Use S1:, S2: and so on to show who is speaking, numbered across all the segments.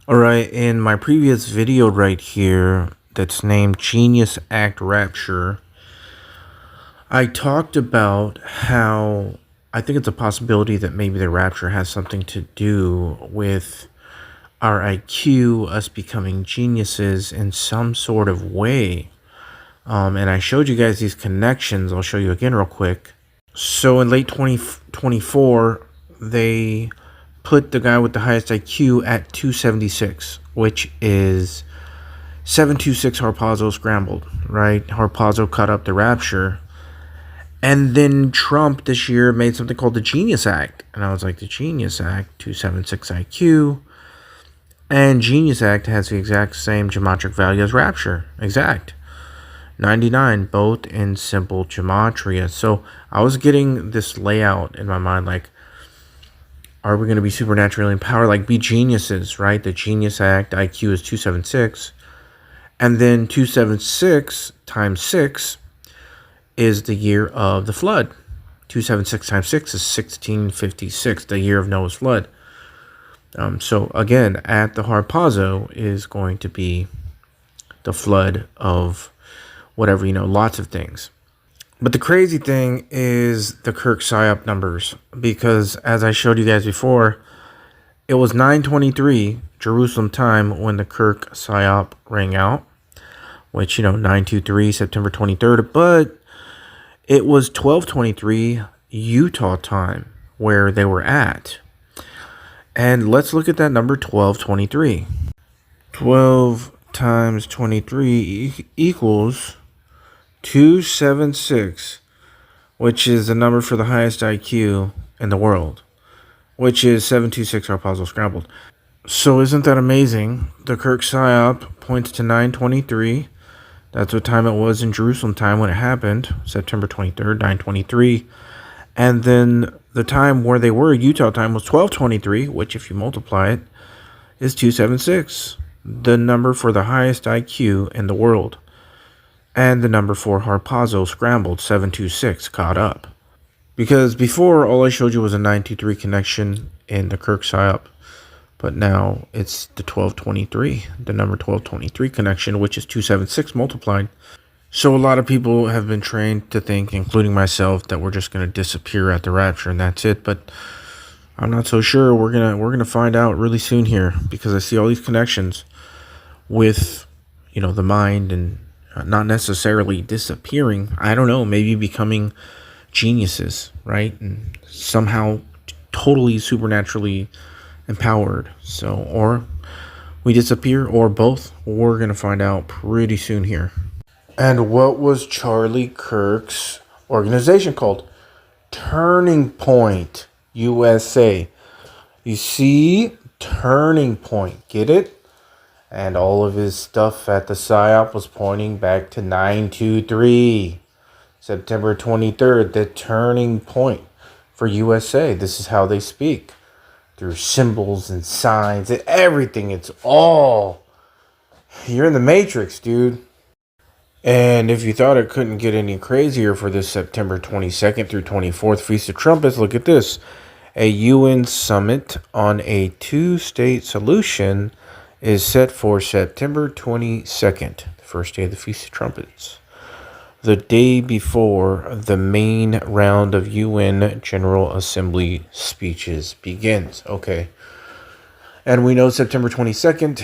S1: Alright, in my previous video right here that's named Genius Act Rapture, I talked about how I think it's a possibility that maybe the rapture has something to do with our IQ, us becoming geniuses in some sort of way. And I showed you guys these connections. I'll show you again real quick. So in late 2024, they put the guy with the highest IQ at 276, which is 726 Harpazo scrambled, right? Harpazo cut up the rapture. And then Trump this year made something called the Genius Act. And I was like, the Genius Act, 276 IQ. And Genius Act has the exact same geometric value as rapture. Exact. 99, both in simple gematria. So I was getting this layout in my mind, like, are we going to be supernaturally empowered? Like, be geniuses, right? The Genius Act IQ is 276. And then 276 times 6 is the year of the flood. 276 times 6 is 1656, the year of Noah's flood. So again, at the Harpazo is going to be the flood of whatever, lots of things. But the crazy thing is the Kirk PSYOP numbers, because as I showed you guys before, it was 9:23 Jerusalem time when the Kirk PSYOP rang out, which, 923 September 23rd, but it was 12:23 Utah time where they were at. And let's look at that number, 12:23. 12 times 23 equals 276, which is the number for the highest IQ in the world, which is 726 Harpazo scrambled. So isn't that amazing? The Kirk PSYOP points to 9:23. That's what time it was in Jerusalem time when it happened, September 23rd, 9:23. And then the time where they were, Utah time, was 12:23, which if you multiply it, is 276, the number for the highest IQ in the world. And the number for Harpazo scrambled, 726, caught up. Because before, all I showed you was a 923 connection in the Kirk PSYOP. But now it's the 1223, the number 1223 connection, which is 276 multiplied. So a lot of people have been trained to think, including myself, that we're just going to disappear at the rapture and that's it. But I'm not so sure. We're gonna find out really soon here, because I see all these connections with, the mind, and not necessarily disappearing. I don't know, maybe becoming geniuses, right? And somehow totally supernaturally empowered. So, or we disappear, or both. We're going to find out pretty soon here. And what was Charlie Kirk's organization called? Turning Point USA. You see? Turning Point. Get it? And all of his stuff at the PSYOP was pointing back to 923, September 23rd, the turning point for USA. This is how they speak, through symbols and signs and everything. It's all, you're in the Matrix, dude. And if you thought it couldn't get any crazier for this September 22nd through 24th Feast of Trumpets, look at this. A UN summit on a two-state solution is set for September 22nd, the first day of the Feast of Trumpets, the day before the main round of UN General Assembly speeches begins. Okay. And we know September 22nd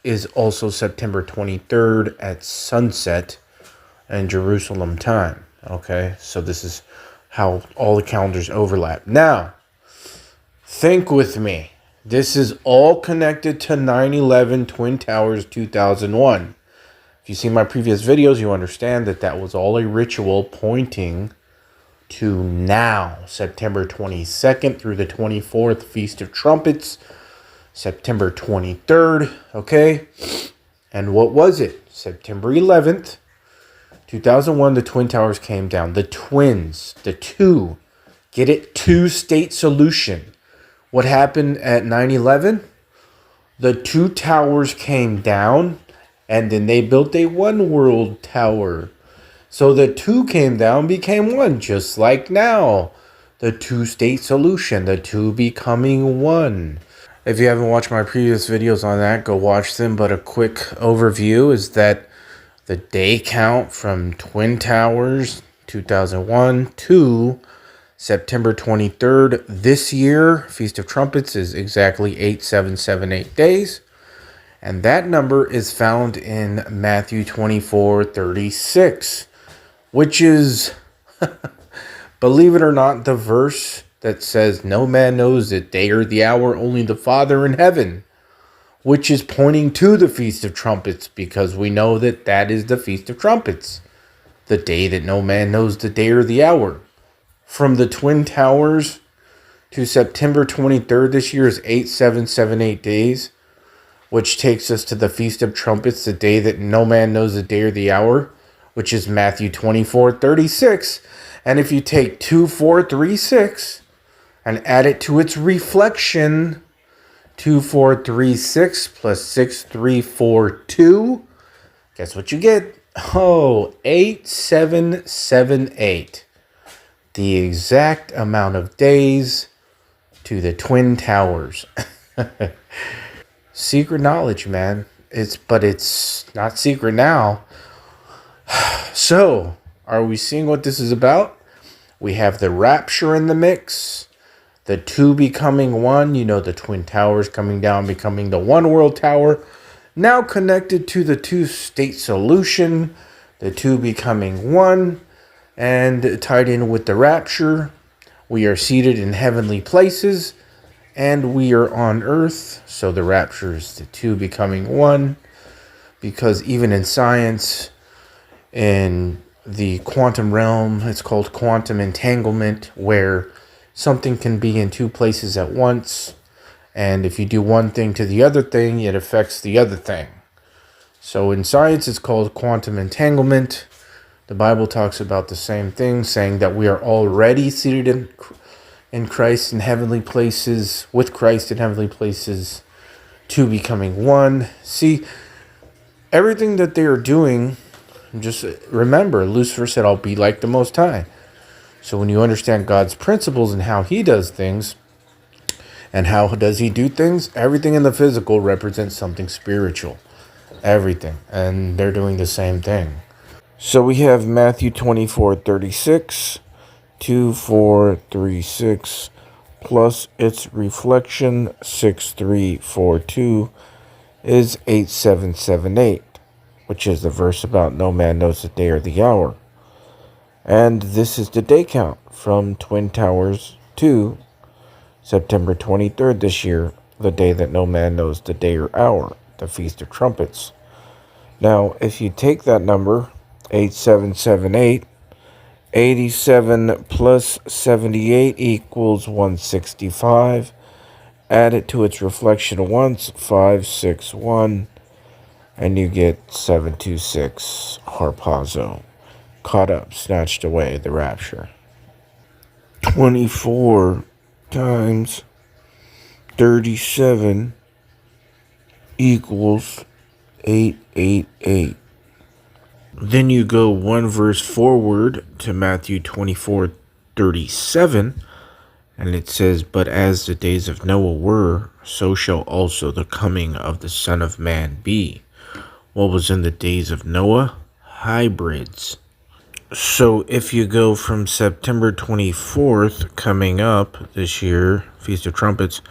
S1: is also September 23rd at sunset and Jerusalem time. Okay. So this is how all the calendars overlap. Now, think with me. This is all connected to 9/11 Twin Towers 2001. If you've seen my previous videos, you understand that that was all a ritual pointing to now, September 22nd through the 24th Feast of Trumpets, September 23rd, okay? And what was it? September 11th, 2001, the Twin Towers came down. The twins, the two, get it? Two-state solution. What happened at 9/11? The two towers came down, and then they built a one world tower. So the two came down, became one, just like now. The two-state solution, the two becoming one. If you haven't watched my previous videos on that, go watch them. But a quick overview is that the day count from Twin Towers 2001 to September 23rd this year, Feast of Trumpets, is exactly 8778 days. And that number is found in Matthew 24:36, which is, believe it or not, the verse that says, "No man knows the day or the hour, only the Father in heaven," which is pointing to the Feast of Trumpets, because we know that that is the Feast of Trumpets, the day that no man knows the day or the hour. From the Twin Towers to September 23rd this year is 8778 days, which takes us to the Feast of Trumpets, the day that no man knows the day or the hour, which is Matthew 24:36. And if you take 2436 and add it to its reflection, 2436 plus 6342, guess what you get? Oh, 8778. The exact amount of days to the Twin Towers. Secret knowledge, man. But it's not secret now. So, are we seeing what this is about? We have the rapture in the mix. The two becoming one. You know, the Twin Towers coming down, becoming the one world tower. Now connected to the two-state solution. The two becoming one. And tied in with the rapture. We are seated in heavenly places. And we are on earth. So the rapture is the two becoming one. Because even in science, in the quantum realm, it's called quantum entanglement, where something can be in two places at once. And if you do one thing to the other thing, it affects the other thing. So in science, it's called quantum entanglement. The Bible talks about the same thing, saying that we are already seated in Christ in heavenly places, with Christ in heavenly places, two becoming one. See, everything that they are doing, just remember, Lucifer said, "I'll be like the Most High." So when you understand God's principles and how he does things, and how does he do things, everything in the physical represents something spiritual. Everything. And they're doing the same thing. So we have Matthew 24:36, 2436, plus its reflection, 6342, is 8778, which is the verse about no man knows the day or the hour. And this is the day count from Twin Towers to September 23rd this year, the day that no man knows the day or hour, the Feast of Trumpets. Now, if you take that number, 8778, 87 plus 78 equals 165. Add it to its reflection once, 561, and you get 726, harpazo. Caught up, snatched away, the rapture. 24 times 37 equals 888. Then you go one verse forward to Matthew 24:37, and it says, "But as the days of Noah were, so shall also the coming of the Son of Man be." What was in the days of Noah? Hybrids. So if you go from September 24th coming up this year, Feast of Trumpets,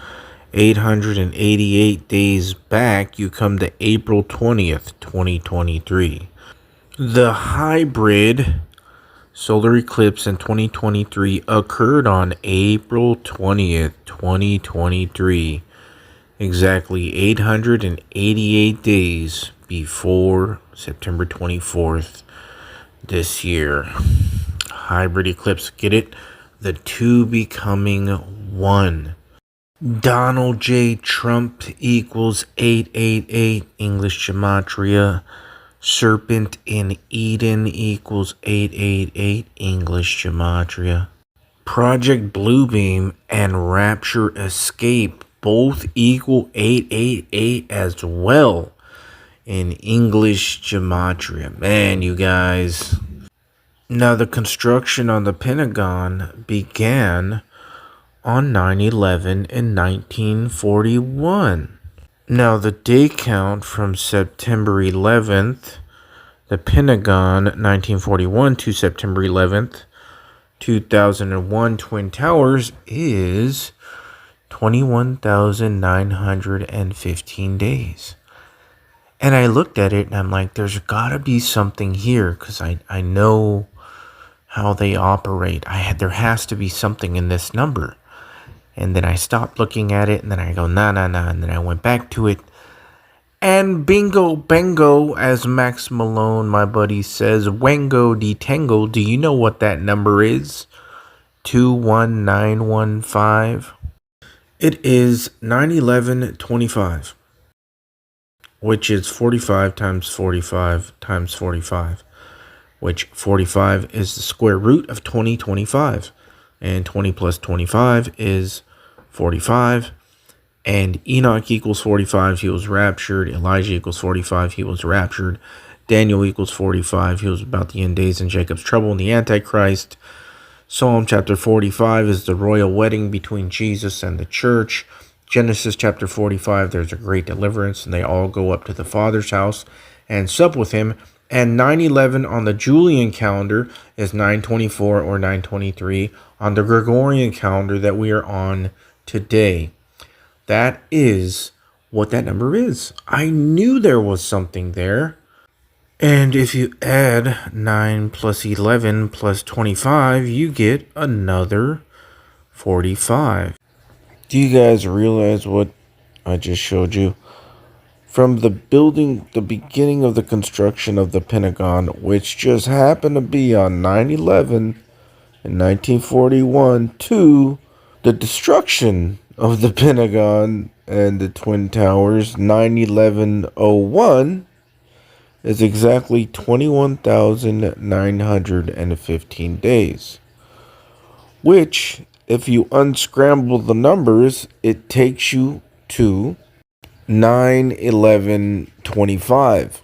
S1: 888 days back, you come to April 20th, 2023. The hybrid solar eclipse in 2023 occurred on April 20th, 2023, exactly 888 days before September 24th this year. Hybrid eclipse, get it? The two becoming one. Donald J. Trump equals 888, English gematria. Serpent in Eden equals 888, English gematria. Project Bluebeam and Rapture Escape both equal 888 as well in English gematria. Man, you guys. Now, the construction on the Pentagon began on 9/11 in 1941. Now, the day count from September 11th, the Pentagon, 1941, to September 11th, 2001, Twin Towers, is 21,915 days. And I looked at it and I'm like, there's got to be something here because I know how they operate. There has to be something in this number. And then I stopped looking at it and then I go, nah. And then I went back to it. And bingo, bango, as Max Malone, my buddy, says, wango de tango. Do you know what that number is? 21915. It is 9/11/25, which is 45 times 45 times 45, which 45 is the square root of 2025, and 20 plus 25 is 45, and Enoch equals 45, he was raptured. Elijah equals 45, he was raptured. Daniel equals 45, he was about the end days and Jacob's trouble and the Antichrist. Psalm chapter 45 is the royal wedding between Jesus and the church. Genesis chapter 45, there's a great deliverance, and they all go up to the Father's house and sup with him. And 9/11 on the Julian calendar is 9/24 or 9/23 on the Gregorian calendar that we are on today. That is what that number is. I knew there was something there. And if you add 9 plus 11 plus 25, you get another 45. Do you guys realize what I just showed you? From the beginning of the construction of the Pentagon, which just happened to be on 9/11 in 1941, to the destruction of the Pentagon and the Twin Towers, 9/11/01, is exactly 21,915 days. Which, if you unscramble the numbers, it takes you to 9/11/25,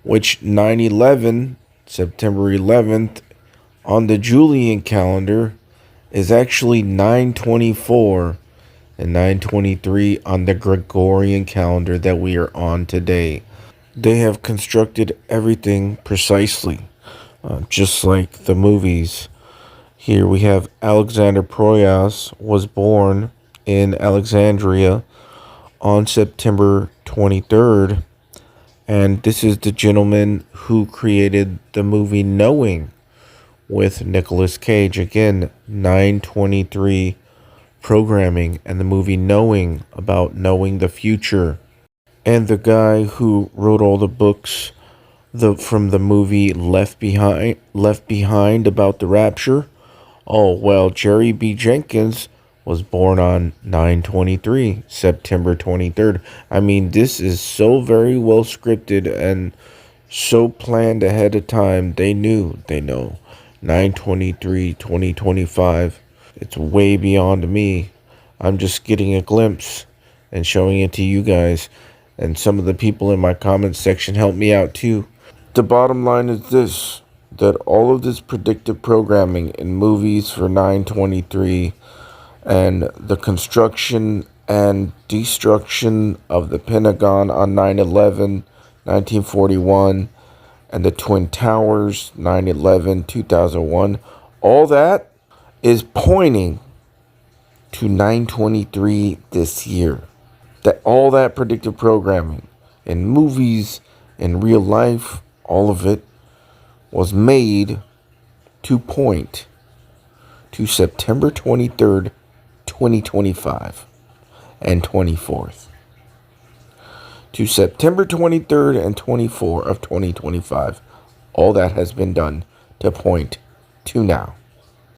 S1: which 9/11, September 11th, on the Julian calendar is actually 9/24 and 9/23 on the Gregorian calendar that we are on today. They have constructed everything precisely, just like the movies. Here we have Alexander Proyas was born in Alexandria on September 23rd, and this is the gentleman who created the movie Knowing with Nicolas Cage. Again, 9/23 programming, and the movie Knowing, about knowing the future. And the guy who wrote all the books from the movie Left Behind about the rapture. Oh, well, Jerry B. Jenkins was born on 9/23, September 23rd. I mean, this is so very well scripted and so planned ahead of time. They know. 9/23/2025. It's way beyond me. I'm just getting a glimpse and showing it to you guys. And some of the people in my comments section help me out too. The bottom line is this, that all of this predictive programming in movies for 9/23 and the construction and destruction of the Pentagon on 9/11, 1941, and the Twin Towers, 9/11, 2001, all that is pointing to 9/23 this year. That all that predictive programming in movies, in real life, all of it was made to point to September 23rd, 2025 and 24th. To September 23rd and 24th of 2025. All that has been done to point to now.